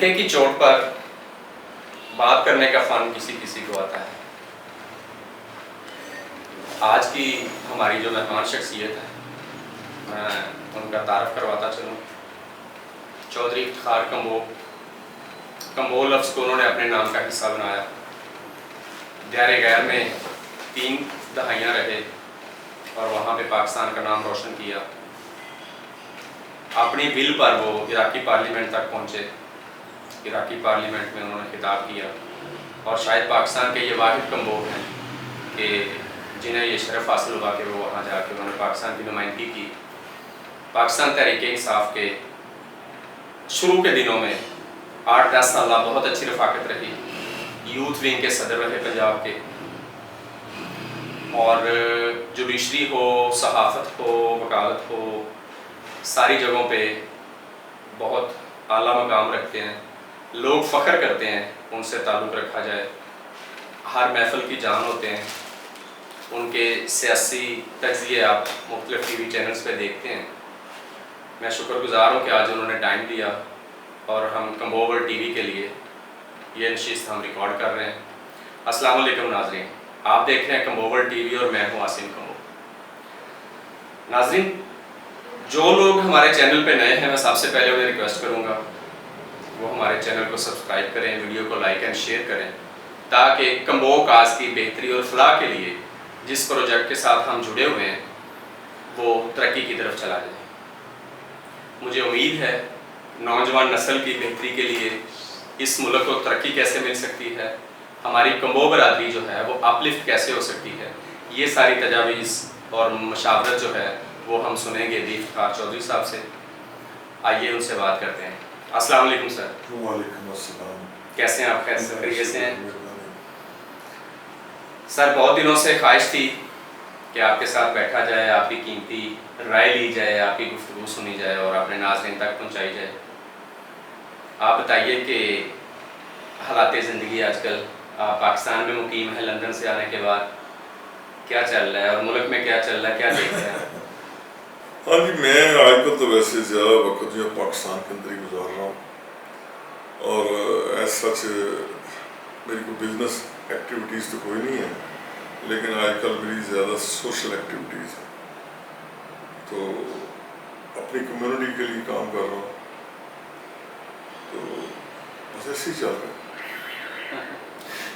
دھکے کی چوٹ پر بات کرنے کا فن کسی کسی کو آتا ہے. آج کی ہماری جو مہمان شخصیت ہے میں ان کا تعارف کرواتا چلوں. چودھری افتخار کمبو لفظ کو انہوں نے اپنے نام کا حصہ بنایا. دیار غیر میں 3 دہائیاں رہے اور وہاں پہ پاکستان کا نام روشن کیا. اپنی ول پر وہ عراقی پارلیمنٹ تک پہنچے. عراقی پارلیمنٹ میں انہوں نے خطاب کیا اور شاید پاکستان کے یہ واحد کمبو ہیں کہ جنہیں یہ شرف حاصل ہوا کہ وہ وہاں جا کے انہوں نے پاکستان کی نمائندگی کی. پاکستان تحریک انصاف کے شروع کے دنوں میں 8-10 سالہ بہت اچھی رفاقت رہی. یوتھ ونگ کے صدر رہے پنجاب کے، اور جوڈیشری ہو، صحافت ہو، وکالت ہو، ساری جگہوں پہ بہت اعلیٰ مقام رکھتے ہیں. لوگ فخر کرتے ہیں ان سے تعلق رکھا جائے. ہر محفل کی جان ہوتے ہیں. ان کے سیاسی تجزیے آپ مختلف ٹی وی چینلز پہ دیکھتے ہیں. میں شکر گزار ہوں کہ آج انہوں نے ٹائم دیا اور ہم کمبو ورلڈ ٹی وی کے لیے یہ نشست ہم ریکارڈ کر رہے ہیں. السلام علیکم ناظرین، آپ دیکھ رہے ہیں کمبو ورلڈ ٹی وی اور میں ہوں عاصم کمبو. ناظرین، جو لوگ ہمارے چینل پہ نئے ہیں میں سب سے پہلے انہیں ریکویسٹ کروں گا وہ ہمارے چینل کو سبسکرائب کریں، ویڈیو کو لائک اینڈ شیئر کریں تاکہ کمبو کاز کی بہتری اور فلاح کے لیے جس پروجیکٹ کے ساتھ ہم جڑے ہوئے ہیں وہ ترقی کی طرف چلا جائے. مجھے امید ہے نوجوان نسل کی بہتری کے لیے اس ملک کو ترقی کیسے مل سکتی ہے، ہماری کمبو برادری جو ہے وہ اپلفٹ کیسے ہو سکتی ہے، یہ ساری تجاویز اور مشاورت جو ہے وہ ہم سنیں گے دی افتخار چودھری صاحب سے. آئیے ان سے بات کرتے ہیں. السلام علیکم سر. وعلیکم السلام. کیسے ہیں آپ؟ خیریت سے ہیں سر؟ بہت دنوں سے خواہش تھی کہ آپ کے ساتھ بیٹھا جائے، آپ کی قیمتی رائے لی جائے، آپ کی گفتگو سنی جائے اور اپنے ناظرین تک پہنچائی جائے. آپ بتائیے کہ حالات زندگی آج کل، آپ پاکستان میں مقیم ہیں لندن سے آنے کے بعد، کیا چل رہا ہے اور ملک میں کیا چل رہا ہے، کیا دیکھ رہے ہیں؟ ہاں جی، میں آج کل تو ویسے زیادہ وقت جو ہے پاکستان کے اندر ہی گزار رہا ہوں، اور ایز سچ میری کوئی بزنس ایکٹیویٹیز تو کوئی نہیں ہے، لیکن آج کل میری زیادہ سوشل ایکٹیویٹیز ہیں. تو اپنی کمیونٹی کے لیے کام کر رہا ہوں، تو بس ایسے ہی چل رہا ہے.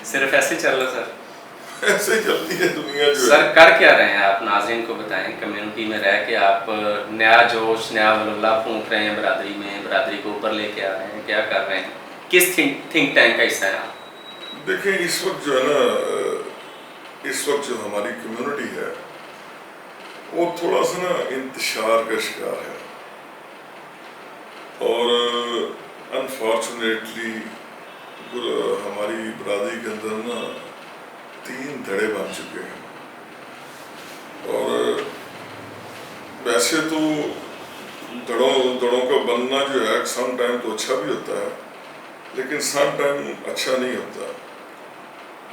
صرف ایسے ہی چل رہا سر؟ ایسے ہی چلتی ہے دنیا جو ہے. سر کر کیا رہے ہیں آپ؟ ناظرین کو بتائیں. کمیونٹی میں رہ کے آپ نیا جوش، نیا ولولہ پھونک رہے ہیں برادری میں، برادری کو اوپر لے کے آ رہے ہیں، کیا کر رہے ہیں؟ کس تھنک ٹینک کا حصہ ہے آپ؟ دیکھیں اس وقت جو ہے نا، اس وقت جو ہماری کمیونٹی ہے وہ تھوڑا سا نا انتشار کا شکار ہے، اور انفارچونیٹلی ہماری برادری کے اندر نا 3 دھڑے بن چکے ہیں. اور ویسے تو دھڑوں کا بننا جو ہے سم ٹائم تو اچھا بھی ہوتا ہے، لیکن سم ٹائم اچھا نہیں ہوتا.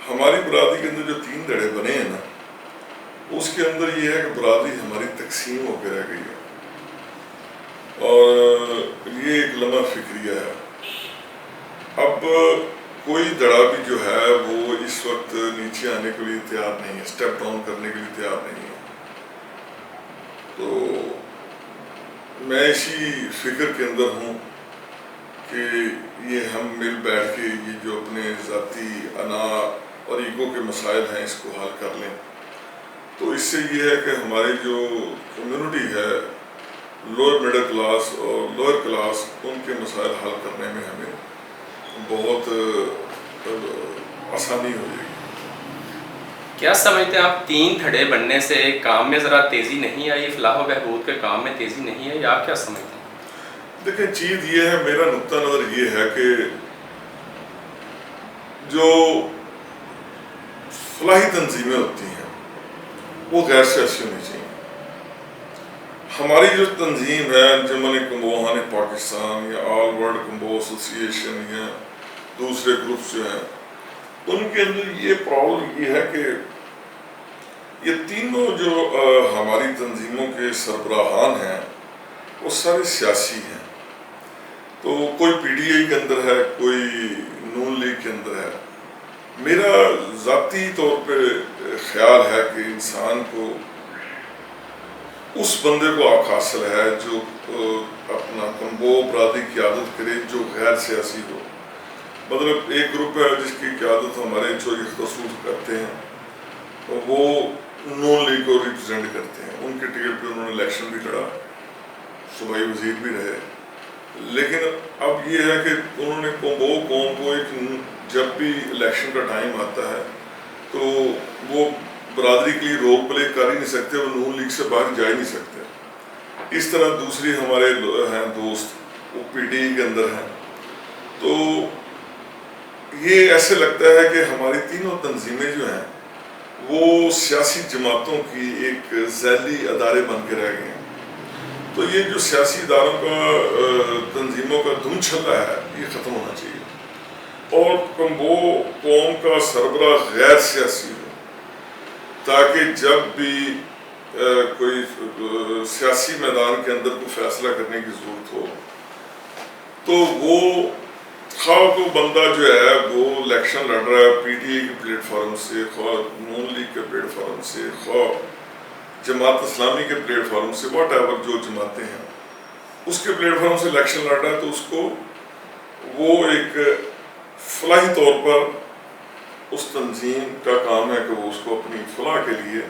ہماری برادری کے اندر جو 3 دھڑے بنے ہیں نا، اس کے اندر یہ ہے کہ برادری ہماری تقسیم ہو کے رہ گئی ہے، اور یہ ایک لمحہ فکریہ ہے. اب کوئی دڑا بھی جو ہے وہ اس وقت نیچے آنے کے لیے تیار نہیں ہے، اسٹیپ ڈاؤن کرنے کے لیے تیار نہیں ہے. تو میں اسی فکر کے اندر ہوں کہ یہ ہم مل بیٹھ کے یہ جو اپنے ذاتی انا اور ایگو کے مسائل ہیں اس کو حل کر لیں. تو اس سے یہ ہے کہ ہماری جو کمیونٹی ہے، لوور مڈل کلاس اور لوور کلاس، ان کے مسائل حل کرنے میں ہمیں بہت آسانی ہو جائے گی. کیا سمجھتے ہیں آپ 3 دھڑے بننے سے کام میں ذرا تیزی نہیں آئی، فلاح و بہبود کے کام میں تیزی نہیں آئی؟ آپ کیا سمجھتے ہیں؟ دیکھیں چیز یہ ہے، میرا نقطہ نظر یہ ہے کہ جو فلاحی تنظیمیں ہوتی ہیں وہ غیر سیاسی ہونی چاہیے. ہماری جو تنظیم ہے انجمن کمبوہان پاکستان یا آل ورلڈ کمبو ایسوسی ایشن یا دوسرے گروپس جو ہیں، ان کے اندر یہ پرابلم یہ ہے کہ یہ تینوں جو ہماری تنظیموں کے سربراہان ہیں وہ سارے سیاسی ہیں. تو کوئی پی ڈی آئی کے اندر ہے، کوئی نون لیگ کے اندر ہے. میرا ذاتی طور پہ خیال ہے کہ انسان کو اس بندے کو حق حاصل ہے جو اپنا کمبو برادری کی قیادت کرے جو غیر سیاسی ہو. مطلب ایک گروپ ہے جس کی قیادت ہمارے جو خصوص کرتے ہیں، وہ نون لیگ کو ریپرزینٹ کرتے ہیں. ان کے ٹکٹ پہ انہوں نے الیکشن بھی لڑا، صوبائی وزیر بھی رہے. لیکن اب یہ ہے کہ انہوں نے کمبو قوم کو جب بھی الیکشن کا ٹائم آتا ہے تو وہ برادری کے لیے رول پلے کر ہی نہیں سکتے، وہ نون لیگ سے باہر جا ہی نہیں سکتے. اس طرح دوسری ہمارے ہیں دوست، وہ پی ٹی آئی کے اندر ہیں. تو یہ ایسے لگتا ہے کہ ہماری تینوں تنظیمیں جو ہیں وہ سیاسی جماعتوں کی ایک ذیلی ادارے بن کے رہ گئے ہیں. تو یہ جو سیاسی اداروں کا تنظیموں کا دھن چھلا ہے یہ ختم ہونا چاہیے، اور کمبو قوم کا سربراہ غیر سیاسی ہو، تاکہ جب بھی کوئی سیاسی میدان کے اندر کوئی فیصلہ کرنے کی ضرورت ہو تو وہ خواہ کو بندہ جو ہے وہ الیکشن لڑ رہا ہے پی ٹی آئی کے پلیٹ فارم سے، خواہ نون لیگ کے پلیٹ فارم سے، خواہ جماعت اسلامی کے پلیٹ فارم سے، واٹ ایور جو جماعتیں ہیں اس کے پلیٹ فارم سے الیکشن لڑ رہا ہے، تو اس کو وہ ایک فلاحی طور پر اس تنظیم کا کام ہے کہ وہ اس کو اپنی فلاح کے لیے،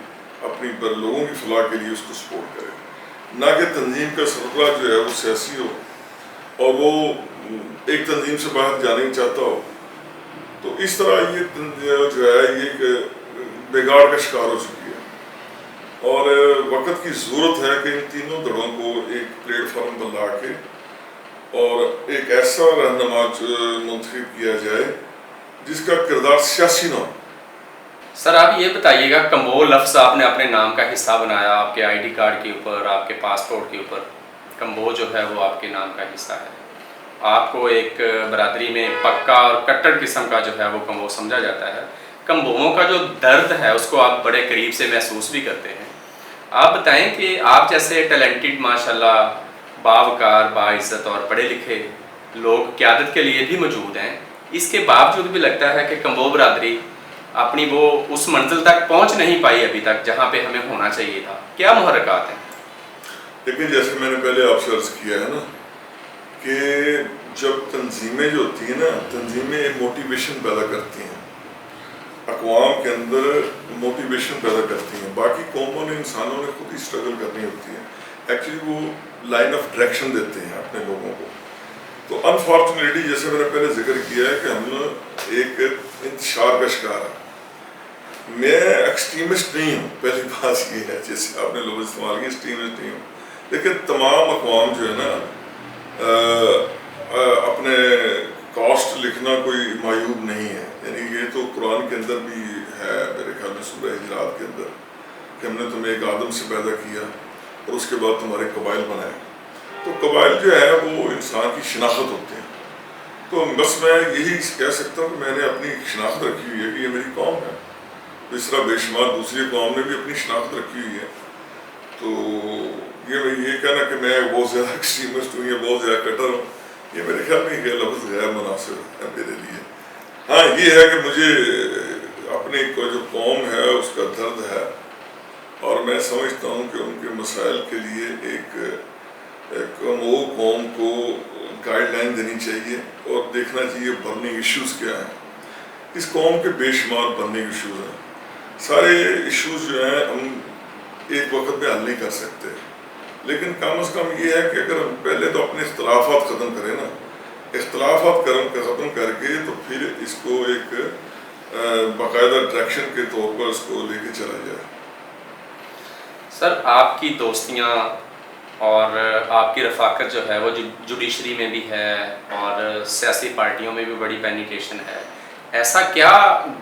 اپنی لوگوں کی فلاح کے لیے اس کو سپورٹ کرے، نہ کہ تنظیم کا سربراہ جو ہے وہ سیاسی ہو اور وہ ایک تنظیم سے باہر جانا ہی چاہتا ہو. تو اس طرح یہ جو ہے یہ بگاڑ کا شکار ہو چکی ہے، اور وقت کی ضرورت ہے کہ ان تینوں دھڑوں کو ایک پلیٹ فارم پر لا کے اور ایک ایسا رہنما منتخب کیا جائے جس کا کردار سیاسی نہ ہو. سر آپ یہ بتائیے گا، کمبو لفظ آپ نے اپنے نام کا حصہ بنایا، آپ کے آئی ڈی کارڈ کے اوپر، آپ کے پاسپورٹ کے اوپر کمبو جو ہے وہ آپ کے نام کا حصہ ہے. آپ کو ایک برادری میں پکا اور کٹڑ قسم کا جو ہے وہ کمبو سمجھا جاتا ہے. کمبوؤں کا جو درد ہے اس کو آپ بڑے قریب سے محسوس بھی کرتے ہیں. آپ بتائیں کہ آپ جیسے ٹیلنٹڈ ماشاءاللہ باوقار، باعزت اور پڑھے لکھے لوگ قیادت کے لیے بھی موجود ہیں، اس کے باوجود بھی لگتا ہے کہ کمبو برادری اپنی وہ اس منزل تک پہنچ نہیں پائی ابھی تک جہاں پہ ہمیں ہونا چاہیے تھا. کیا محرکات ہیں؟ لیکن جیسے میں نے پہلے آپ سے عرض کیا ہے نا کہ جب تنظیمیں جو ہوتی ہیں نا، تنظیمیں موٹیویشن پیدا کرتی ہیں، اقوام کے اندر موٹیویشن پیدا کرتی ہیں. باقی قوموں نے، انسانوں نے خود ہی اسٹرگل کرنی ہوتی ہے. ایکچولی وہ لائن آف ڈائریکشن دیتے ہیں اپنے لوگوں کو. تو انفارچونیٹلی جیسے میں نے پہلے ذکر کیا ہے کہ ہم ایک انتشار کا شکار ہے. میں ایکسٹریمسٹ نہیں ہوں، پہلی بات یہ ہے، جیسے آپ نے لوگ استعمال کیا، ایکسٹریمسٹ نہیں ہوں، لیکن تمام اقوام جو ہے نا اپنے کاسٹ لکھنا کوئی معیوب نہیں ہے. یعنی یہ تو قرآن کے اندر بھی ہے میرے خیال میں، سورہ ہجرات کے اندر، کہ ہم نے تمہیں ایک آدم سے پیدا کیا اور اس کے بعد تمہارے قبائل بنائے. تو قبائل جو ہے وہ انسان کی شناخت ہوتے ہیں. تو بس میں یہی کہہ سکتا ہوں کہ میں نے اپنی شناخت رکھی ہوئی ہے کہ یہ میری قوم ہے. اس طرح بے شمار دوسری قوم نے بھی اپنی شناخت رکھی ہوئی ہے. تو یہ کہنا کہ میں بہت زیادہ ایکسٹریمسٹ ہوں یا بہت زیادہ کٹر ہوں، یہ میرے خیال میں یہ لفظ غیر مناسب ہے میرے لیے. ہاں یہ ہے کہ مجھے اپنی جو قوم ہے اس کا درد ہے، اور میں سمجھتا ہوں کہ ان کے مسائل کے لیے ایک وہ قوم کو گائیڈ لائن دینی چاہیے اور دیکھنا چاہیے برننگ ایشوز کیا ہیں. اس قوم کے بے شمار برننگ ایشوز ہیں. سارے ایشوز جو ہیں ہم ایک وقت میں حل نہیں کر سکتے، لیکن کم از کم یہ ہے کہ اگر ہم پہلے تو اپنے اختلافات ختم کریں نا، اختلافات ختم کر کے تو پھر اس کو ایک باقاعدہ ڈائریکشن کے طور پر اس کو لے کے چلا جائے. سر آپ کی دوستیاں اور آپ کی رفاقت جو ہے وہ جوڈیشری میں بھی ہے اور سیاسی پارٹیوں میں بھی بڑی پینیٹیشن ہے. ایسا کیا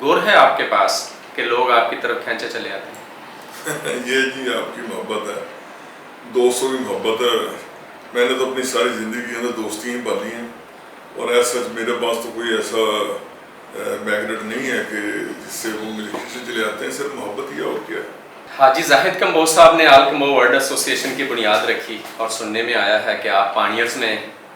گر ہے آپ کے پاس کہ لوگ آپ کی طرف کھینچے چلے آتے ہیں؟ یہ جی آپ کی محبت ہے، دوستوں کی محبت ہے. میں نے تو اپنی ساری زندگی کے اندر دوستی ہی پالی ہیں، اور ایسا میرے پاس تو کوئی ایسا میگنیٹ نہیں ہے کہ جس سے وہ مجھے کھینچے چلے آتے ہیں. صرف محبت ہی ہے، اور کیا ہے. حاجی زاہد کمبو صاحب نے آل کمبو ورلڈ ایسوسی ایشن کی بنیاد رکھی، اور سننے میں آیا ہے کہ آپ پانیئرز میں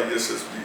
ISSB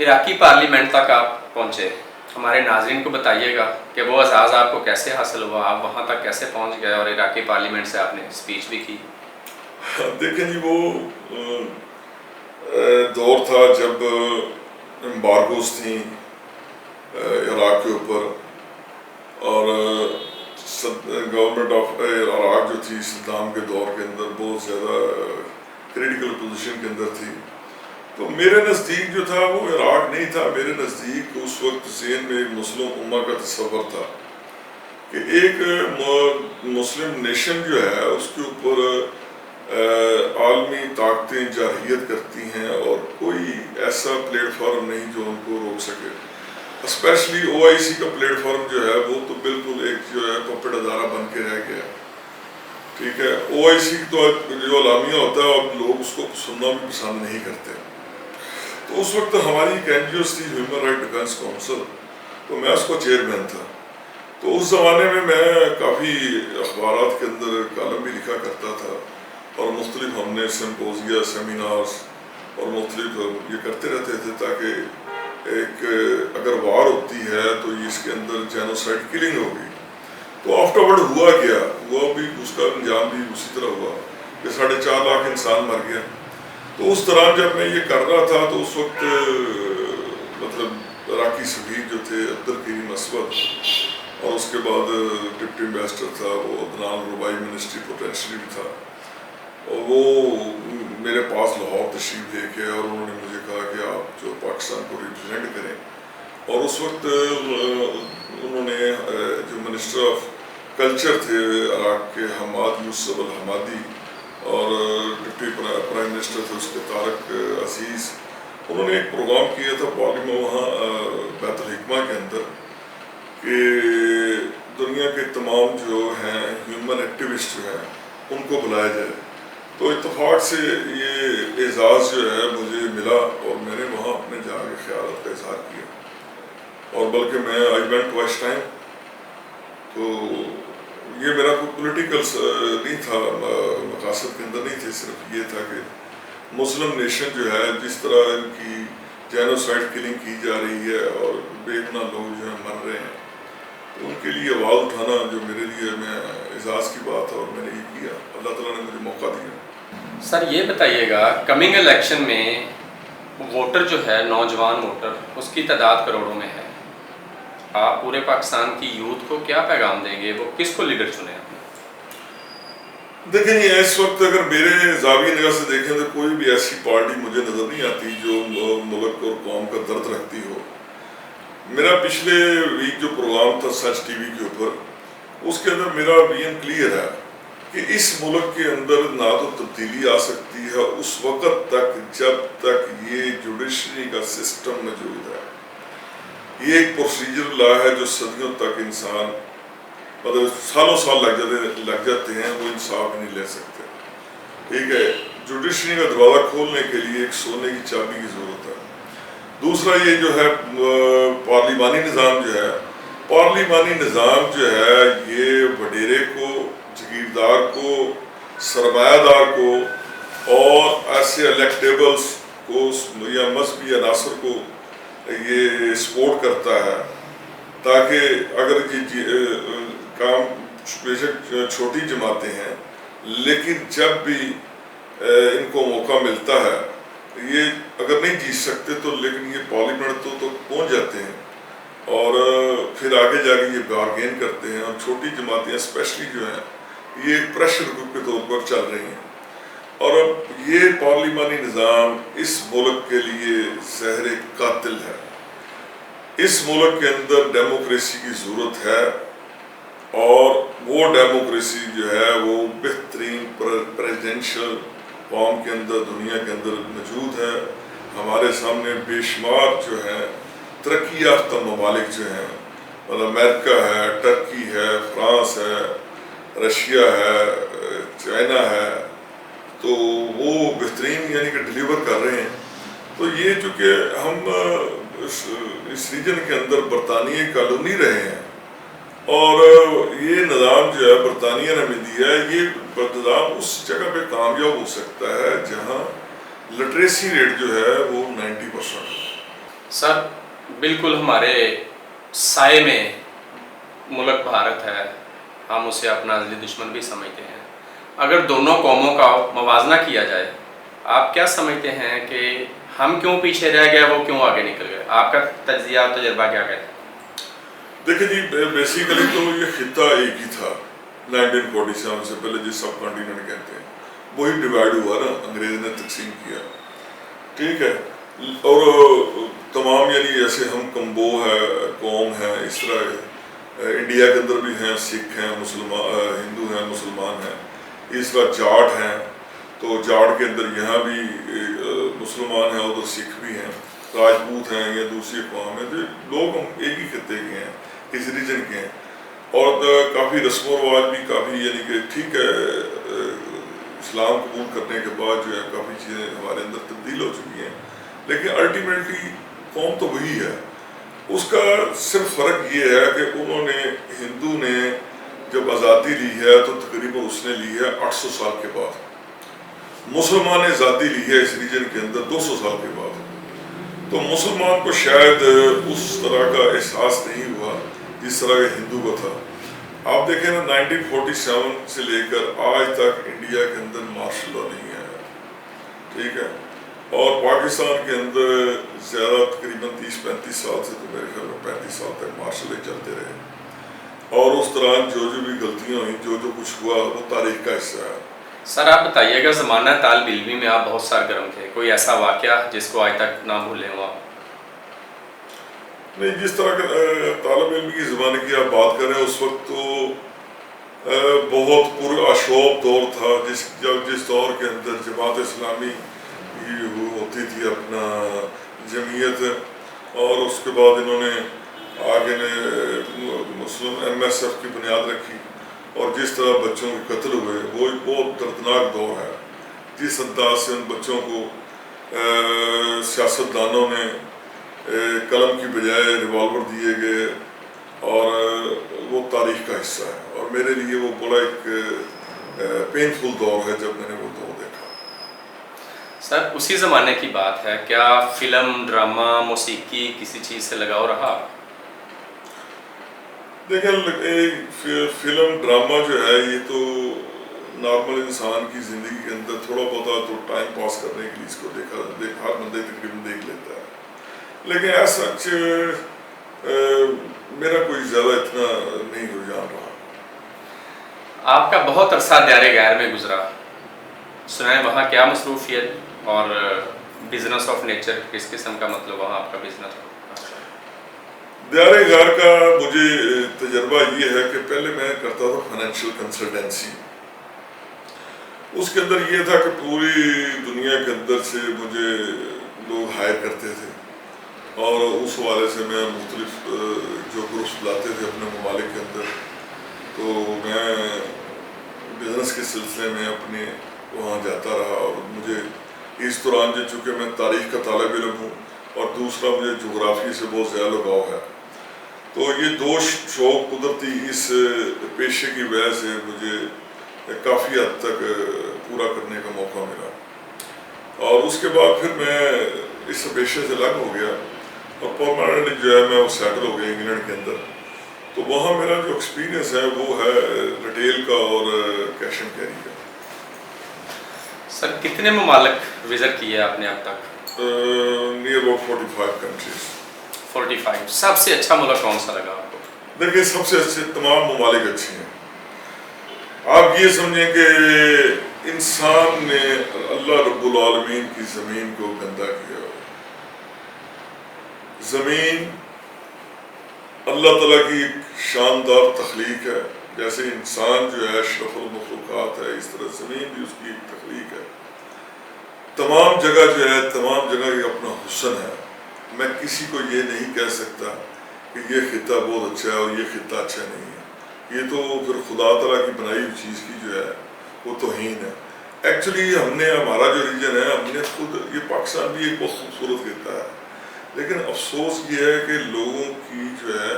عراقی پارلیمنٹ تک آپ پہنچے، ہمارے ناظرین کو بتائیے گا کہ وہ اعزاز آپ کو کیسے حاصل ہوا، آپ وہاں تک کیسے پہنچ گئے اور عراقی پارلیمنٹ سے آپ نے اسپیچ بھی کی۔ دیکھیں جی، وہ دور تھا جب امبارگوز تھیں عراق کے اوپر، اور گورنمنٹ آف عراق جو تھی صدام کے دور کے اندر بہت زیادہ کریٹیکل پوزیشن کے اندر تھی۔ تو میرے نزدیک جو تھا وہ عراق نہیں تھا، میرے نزدیک اس وقت ذہن میں ایک مسلم امہ کا تصور تھا کہ ایک مسلم نیشن جو ہے اس کے اوپر عالمی طاقتیں جارحیت کرتی ہیں اور کوئی ایسا پلیٹ فارم نہیں جو ان کو روک سکے۔ اسپیشلی او آئی سی کا پلیٹ فارم جو ہے وہ تو بالکل ایک جو ہے پپٹ ادارہ بن کے رہ گیا۔ ٹھیک ہے، او آئی سی تو جو اعلامیہ ہوتا ہے اب لوگ اس کو سننا بھی پسند نہیں کرتے۔ تو اس وقت ہماری ایک این جی اوز تھی ہیومن رائٹ ڈیفینس کونسل، تو میں اس کا چیئرمین تھا۔ تو اس زمانے میں کافی اخبارات کے اندر کالم بھی لکھا کرتا تھا، اور مختلف ہم نے سمپوزیا، سیمینارز اور مختلف یہ کرتے رہتے تھے تاکہ ایک اگر وار ہوتی ہے تو اس کے اندر جینوسائڈ کلنگ ہوگی۔ تو آفٹر ورڈ ہوا کیا ہوا بھی، اس کا انجام بھی اسی طرح ہوا کہ 4.5 لاکھ انسان مر گیا۔ تو اس طرح جب میں یہ کر رہا تھا تو اس وقت مطلب عراقی سفیر جو تھے عبدالکریم اسود، اور اس کے بعد ڈپٹی ایمبیسڈر تھا وہ عدنان ربائی، منسٹری پوٹینشلی بھی تھا، اور وہ میرے پاس لاہور تشریف لے کے اور انہوں نے مجھے کہا کہ آپ جو پاکستان کو ریپرزینٹ کریں۔ اور اس وقت انہوں نے جو منسٹر آف کلچر تھے عراق کے حماد یوسف الحمادی، اور ڈپٹی پرائم منسٹر تھے اس کے طارق عزیز، انہوں نے ایک پروگرام کیا تھا پارلیمنٹ وہاں بیت الحکمہ کے اندر کہ دنیا کے تمام جو ہیں ہیومن ایکٹیوسٹ جو ہیں ان کو بلایا جائے۔ تو اتفاق سے یہ اعزاز جو ہے مجھے ملا، اور میں نے وہاں اپنے جا کے خیالات کا اظہار کیا، اور بلکہ میں آئی وینٹ ٹوائس ٹائم۔ تو یہ میرا کوئی پولیٹیکل نہیں تھا، مقاصد کے اندر نہیں تھے، صرف یہ تھا کہ مسلم نیشن جو ہے جس طرح ان کی جینوسائڈ کلنگ کی جا رہی ہے اور بے گناہ لوگ جو ہیں مر رہے ہیں، تو ان کے لیے آواز اٹھانا جو میرے لیے میں اعزاز کی بات ہے، اور میں نے یہ کیا، اللہ تعالیٰ نے مجھے موقع دیا۔ سر یہ بتائیے گا، کمنگ الیکشن میں ووٹر جو ہے، نوجوان ووٹر، اس کی تعداد کروڑوں میں ہے، آپ پورے پاکستان کی یوتھ کو کیا پیغام دیں گے، وہ کس کو لیڈر چنیں؟ دیکھیں یہ اس وقت اگر میرے زاویہ نگاہ سے دیکھیں تو کوئی بھی ایسی پارٹی مجھے نظر نہیں آتی جو ملک اور قوم کا درد رکھتی ہو۔ میرا پچھلے ویک جو پروگرام تھا سچ ٹی وی کے اوپر، اس کے اندر میرا ویژن کلیئر ہے کہ اس ملک کے اندر نہ تو تبدیلی آ سکتی ہے اس وقت تک جب تک یہ جوڈیشری کا سسٹم موجود ہے۔ یہ ایک پروسیجر لا ہے جو صدیوں تک انسان مطلب سالوں سال لگ جاتے ہیں، وہ انصاف نہیں لے سکتے۔ ٹھیک ہے، جوڈیشری کا دروازہ کھولنے کے لیے ایک سونے کی چابی کی ضرورت ہے۔ دوسرا یہ جو ہے پارلیمانی نظام جو ہے، پارلیمانی نظام جو ہے یہ وڈیرے کو، جگیردار کو، سرمایہ دار کو اور ایسے الیکٹیبلز کو یا مذہبی عناصر کو یہ سپورٹ کرتا ہے، تاکہ اگر یہ کام بے شک چھوٹی جماعتیں ہیں لیکن جب بھی ان کو موقع ملتا ہے، یہ اگر نہیں جیت سکتے تو لیکن یہ پارلیمنٹ تو پہنچ جاتے ہیں اور پھر آگے جا کے یہ بارگین کرتے ہیں، اور چھوٹی جماعتیں اسپیشلی جو ہیں یہ ایک پریشر گروپ کے طور پر چل رہی ہیں۔ اور اب یہ پارلیمانی نظام اس ملک کے لیے زہر قاتل ہے۔ اس ملک کے اندر ڈیموکریسی کی ضرورت ہے، اور وہ ڈیموکریسی جو ہے وہ بہترین پریزیڈنشل فارم کے اندر دنیا کے اندر موجود ہے۔ ہمارے سامنے بے شمار جو ہے ترقی یافتہ ممالک جو ہیں، مطلب امریکہ ہے، ٹرکی ہے، فرانس ہے، رشیا ہے، چائنا ہے، تو وہ بہترین یعنی کہ ڈیلیور کر رہے ہیں۔ تو یہ چونکہ ہم اس ریجن کے اندر برطانیہ کالونی رہے ہیں، اور یہ نظام جو ہے برطانیہ نے ہمیں دیا ہے، یہ نظام اس جگہ پہ کامیاب ہو سکتا ہے جہاں لٹریسی ریٹ جو ہے وہ 90% ہے۔ سر بالکل ہمارے سائے میں ملک بھارت ہے، ہم اسے اپنا ازلی دشمن بھی سمجھتے ہیں۔ اگر دونوں قوموں کا موازنہ کیا جائے، آپ کیا سمجھتے ہیں کہ ہم کیوں پیچھے رہ گئے، وہ کیوں آگے نکل گئے؟ آپ کا تجزیہ اور تجربہ کیا کہتا ہے؟ دیکھیں جی، بیسیکلی تو یہ خطہ ایک ہی تھا 1947 سے پہلے، جس سب کانٹیننٹ کہتے ہیں، وہی ڈیوائڈ ہوا نا، انگریز نے تقسیم کیا، ٹھیک ہے۔ اور تمام یعنی جیسے ہم کمبو ہے، قوم ہے، اس طرح انڈیا کے اندر بھی ہیں، سکھ ہیں، مسلمان ہندو ہیں، مسلمان ہیں، اس طرح جاٹ ہیں، تو جاٹ کے اندر یہاں بھی مسلمان ہیں، ادھر سکھ بھی ہیں، راجپوت ہیں یا دوسری اقوام ہیں، جو لوگ ہم ایک ہی خطے کے ہیں، اس ریجن کے ہیں، اور کافی رسم و رواج بھی کافی یعنی کہ ٹھیک ہے، اسلام قبول کرنے کے بعد جو ہے کافی چیزیں ہمارے اندر تبدیل ہو چکی ہیں، لیکن الٹیمیٹلی قوم تو وہی ہے۔ اس کا صرف فرق یہ ہے کہ انہوں نے، ہندو نے جب آزادی لی ہے تو تقریباً اس نے لی ہے 800 سال کے بعد، مسلمان نے آزادی لی ہے اس ریجن کے اندر 200 سال کے بعد۔ تو مسلمان کو شاید اس طرح کا احساس نہیں ہوا جس طرح کہ ہندو کو تھا۔ آپ دیکھیں نا، 1947 سے لے کر آج تک انڈیا کے اندر مارشل لا نہیں آیا، ٹھیک ہے، اور پاکستان کے اندر زیادہ تقریباً 30-35 سال سے، تو میرے خیال میں 35 سال تک مارشل چلتے رہے، اور اس دوران جو بھی غلطیاں ہوئیں، جو کچھ ہوا، وہ تاریخ کا حصہ ہے۔ سر آپ بتائیے گا، زمانہ طالب علمی میں آپ بہت سرگرم تھے، کوئی ایسا واقعہ جس کو آج تک نہ بھولے ہوں آپ؟ نہیں، جس طرح کے طالب علم کی زمانے کی آپ بات کریں، اس وقت تو بہت پرآشوب دور تھا، جس دور کے اندر جماعت اسلامی ہوتی تھی اپنا جمعیت، اور اس کے بعد انہوں نے آگے مسلم MSF کی بنیاد رکھی، اور جس طرح بچوں کے قتل ہوئے، وہ ایک بہت دردناک دور ہے۔ جس انداز سے ان بچوں کو سیاستدانوں نے قلم کی بجائے ریوالور دیے گئے، اور وہ تاریخ کا حصہ ہے، اور میرے لیے وہ بڑا ایک پینفل دور ہے جب میں نے وہ دور دیکھا۔ سر اسی زمانے کی بات ہے، کیا فلم، ڈرامہ، موسیقی کسی چیز سے لگاؤ رہا؟ دیکھیں، فلم ڈرامہ جو ہے، یہ تو نارمل انسان کی زندگی کے اندر تھوڑا بہت تو ٹائم پاس کرنے کے لیے اس کو ہر بندے تقریباً دیکھ لیتا ہے، لیکن ایسا میرا کوئی زیادہ اتنا نہیں رجحان رہا۔ آپ کا بہت عرصہ دار غیر میں گزرا، سنائیں وہاں کیا مصروفیت اور بزنس آف نیچر کس قسم کا، مطلب وہاں آپ کا بزنس؟ دیار غار کا مجھے تجربہ یہ ہے کہ پہلے میں کرتا تھا فائنینشیل کنسلٹنسی، اس کے اندر یہ تھا کہ پوری دنیا کے اندر سے مجھے لوگ ہائر کرتے تھے، اور اس حوالے سے میں مختلف جو گروپس لاتے تھے اپنے ممالک کے اندر، تو میں بزنس کے سلسلے میں اپنے وہاں جاتا رہا، اور مجھے اس دوران جو چونکہ میں تاریخ کا طالب علم ہوں، اور دوسرا مجھے جغرافی سے بہت زیادہ لگاؤ ہے، تو یہ دو شوق قدرتی اس پیشے کی وجہ سے مجھے کافی حد تک پورا کرنے کا موقع ملا، اور اس کے بعد پھر میں اس پیشے سے الگ ہو گیا، اور پرماننٹ جو ہے میں وہ سیٹل ہو گیا انگلینڈ کے اندر۔ تو وہاں میرا جو ایکسپیرینس ہے وہ ہے ریٹیل کا اور کیش اینڈ کیری کا۔ سر کتنے ممالک وزٹ کیے آپ نے اب تک؟ Near about 45 countries. 45۔ سب سے اچھا ملک کون سا لگا آپ کو؟ دیکھیں، سب سے اچھے تمام ممالک اچھے ہیں۔ آپ یہ سمجھیں کہ انسان نے اللہ رب العالمین کی زمین کو گندا کیا، زمین اللہ تعالیٰ کی ایک شاندار تخلیق ہے، جیسے انسان جو ہے اشرف المخلوقات ہے، اس طرح زمین بھی اس کی ایک تخلیق ہے۔ تمام جگہ جو ہے، تمام جگہ یہ اپنا حسن ہے، میں کسی کو یہ نہیں کہہ سکتا کہ یہ خطہ بہت اچھا ہے اور یہ خطہ اچھا نہیں ہے، یہ تو پھر خدا تعالیٰ کی بنائی ہوئی چیز کی جو ہے وہ توہین ہے۔ ایکچولی ہم نے، ہمارا جو ریجن ہے، ہم نے خود، یہ پاکستان بھی ایک بہت خوبصورت خطہ ہے، لیکن افسوس یہ ہے کہ لوگوں کی جو ہے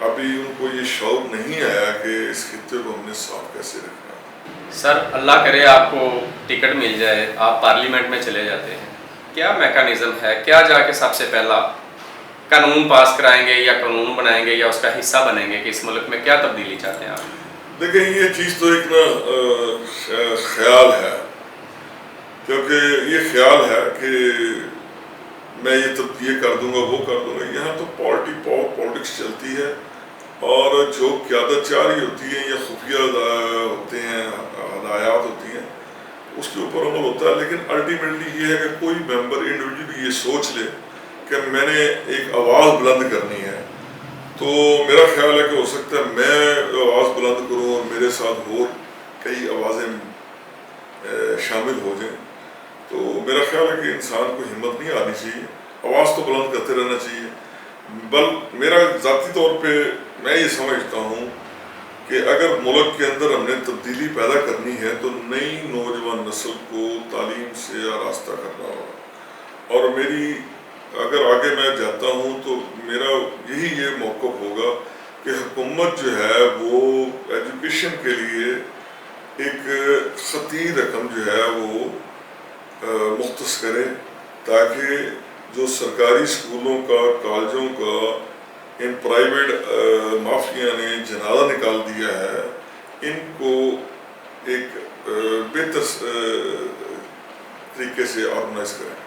ابھی ان کو یہ شعور نہیں آیا کہ اس خطے کو ہم نے صاف کیسے رکھنا ہے۔ سر اللہ کرے آپ کو ٹکٹ مل جائے، آپ پارلیمنٹ میں چلے جاتے ہیں، کیا میکانزم ہے, کیا جا کے سب سے پہلا قانون پاس کرائیں گے یا قانون بنائیں گے یا اس کا حصہ بنیں گے کہ اس ملک میں کیا تبدیلی چاہتے ہیں آپ؟ دیکھیں یہ چیز تو ایک نا خیال ہے, کیونکہ یہ خیال ہے کہ میں یہ کر دوں گا وہ کر دوں گا. یہاں تو پالیٹکس چلتی ہے اور جو قیادت جاری ہوتی ہے یا خفیہ ہوتے ہیں, ہدایات ہوتی ہیں, اس کے اوپر عمل ہوتا ہے. لیکن الٹیمیٹلی یہ ہے کہ کوئی ممبر انڈیویجولی یہ سوچ لے کہ میں نے ایک آواز بلند کرنی ہے, تو میرا خیال ہے کہ ہو سکتا ہے میں آواز بلند کروں اور میرے ساتھ اور کئی آوازیں شامل ہو جائیں. تو میرا خیال ہے کہ انسان کو ہمت نہیں آنی چاہیے, آواز تو بلند کرتے رہنا چاہیے. میرا ذاتی طور پہ میں یہ سمجھتا ہوں کہ اگر ملک کے اندر ہم نے تبدیلی پیدا کرنی ہے تو نئی نوجوان نسل کو تعلیم سے آراستہ کرنا ہوگا. اور میری اگر آگے میں جاتا ہوں تو میرا یہی یہ موقف ہوگا کہ حکومت جو ہے وہ ایجوکیشن کے لیے ایک خطی رقم جو ہے وہ مختص کرے, تاکہ جو سرکاری اسکولوں کا, کالجوں کا ان پرائیویٹ مافیا نے جنازہ نکال دیا ہے, ان کو ایک بہتر طریقے سے آرگنائز کریں.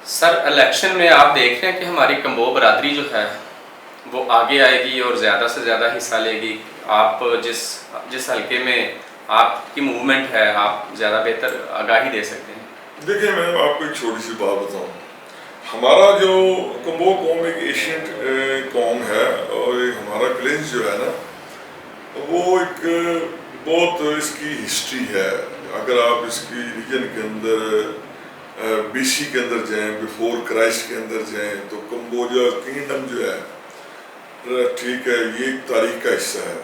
سر الیکشن میں آپ دیکھ رہے ہیں کہ ہماری کمبو برادری جو ہے وہ آگے آئے گی اور زیادہ سے زیادہ حصہ لے گی. آپ جس حلقے میں آپ کی موومنٹ ہے آپ زیادہ بہتر آگاہی دے سکتے ہیں. دیکھیں میں آپ کو ایک چھوٹی سی بات بتاؤں. ہمارا جو کمبو قوم ایک ایشینٹ قوم ہے اور ہمارا کلینج جو ہے نا وہ ایک بہت اس کی ہسٹری ہے. اگر آپ اس کی ریجن کے اندر بی سی کے اندر جائیں, بیفور کرائسٹ کے اندر جائیں, تو کمبوجا کنگڈم جو ہے ٹھیک ہے یہ ایک تاریخ کا حصہ ہے.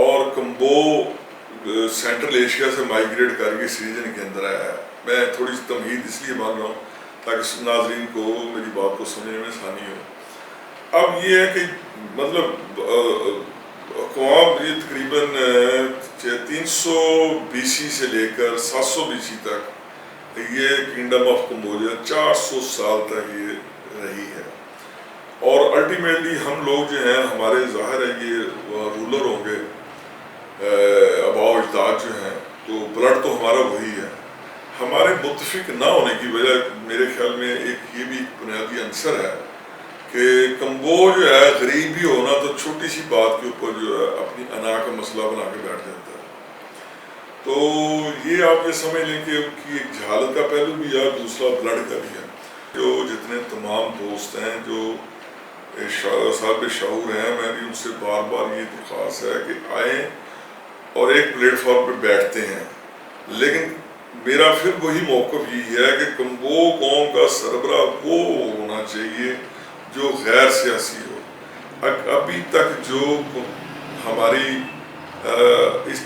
اور کمبو سینٹرل ایشیا سے مائیگریٹ کر کے اس ریجن کے اندر آیا ہے. میں تھوڑی سی تمہید اس لیے مان رہا ہوں تاکہ ناظرین کو میری بات کو سمجھنے میں آسانی ہو. اب یہ ہے کہ مطلب اقوام یہ تقریباً 300 بی سی سے لے کر 700 بی سی تک یہ کنگڈم آف کمبوجا 400 سال تک یہ رہی ہے. اور الٹیمیٹلی ہم لوگ جو ہیں ہمارے ظاہر ہے یہ رولر ہوں گے آباء و اجداد جو ہیں, تو بلڈ تو ہمارا وہی ہے. ہمارے متفق نہ ہونے کی وجہ میرے خیال میں ایک یہ بھی بنیادی عنصر ہے کہ کمبو جو ہے غریب بھی ہونا تو چھوٹی سی بات کے اوپر جو ہے اپنی انا کا مسئلہ بنا کے بیٹھ جاتا ہے. تو یہ آپ یہ سمجھ لیں کہ ان کی ایک جہالت کا پہلو بھی ہے, دوسرا بلڈ کا بھی ہے. جو جتنے تمام دوست ہیں جو صاحب شعور ہیں, میں بھی ان سے بار بار یہ درخواست ہے کہ آئیں اور ایک پلیٹ فارم پہ بیٹھتے ہیں. لیکن میرا پھر وہی موقف یہی ہے کہ کمبو قوم کا سربراہ وہ ہونا چاہیے جو غیر سیاسی ہو. ابھی تک جو ہماری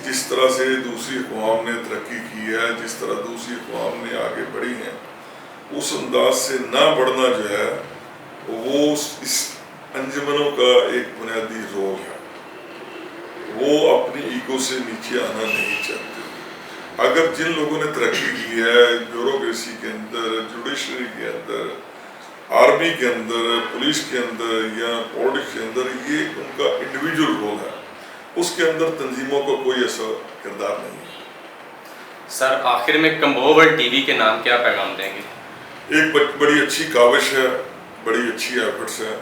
جس طرح سے دوسری اقوام نے ترقی کی ہے, جس طرح دوسری اقوام نے آگے بڑھی ہیں, اس انداز سے نہ بڑھنا جو ہے وہ اس انجمنوں کا ایک بنیادی رول ہے. وہ اپنی ایگو سے نیچے آنا نہیں چاہتے. اگر جن لوگوں نے ترقی کی ہے بیوروکریسی کے اندر, جوڈیشری کے اندر, آرمی کے اندر, پولیس کے اندر یا پولیٹکس کے اندر, یہ ان کا انڈیویجول رول ہے. اس کے اندر تنظیموں کا کوئی ایسا کردار نہیں ہے. سر آخر میں کمبو ورلڈ ٹی وی کے نام کیا پیغام دیں گے؟ ایک بڑی اچھی کاوش ہے, بڑی اچھی ایفرٹس ہے,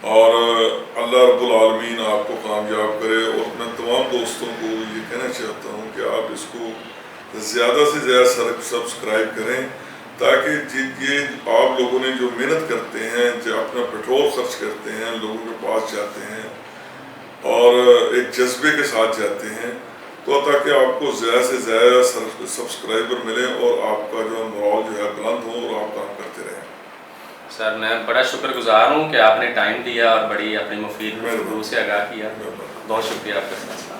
اور اللہ رب العالمین آپ کو کامیاب کرے. اور میں تمام دوستوں کو یہ کہنا چاہتا ہوں کہ آپ اس کو زیادہ سے زیادہ سبسکرائب کریں, تاکہ یہ آپ لوگوں نے جو محنت کرتے ہیں, جو اپنا پیٹرول خرچ کرتے ہیں, لوگوں کے پاس جاتے ہیں اور ایک جذبے کے ساتھ جاتے ہیں, تو تاکہ آپ کو زیادہ سے زیادہ سبسکرائبر ملیں اور آپ کا جو مورال جو ہے بلند ہو اور آپ کام کرتے رہیں. سر میں بڑا شکر گزار ہوں کہ آپ نے ٹائم دیا اور بڑی اپنی مفید گفتگو سے آگاہ کیا. بہت شکریہ آپ کا.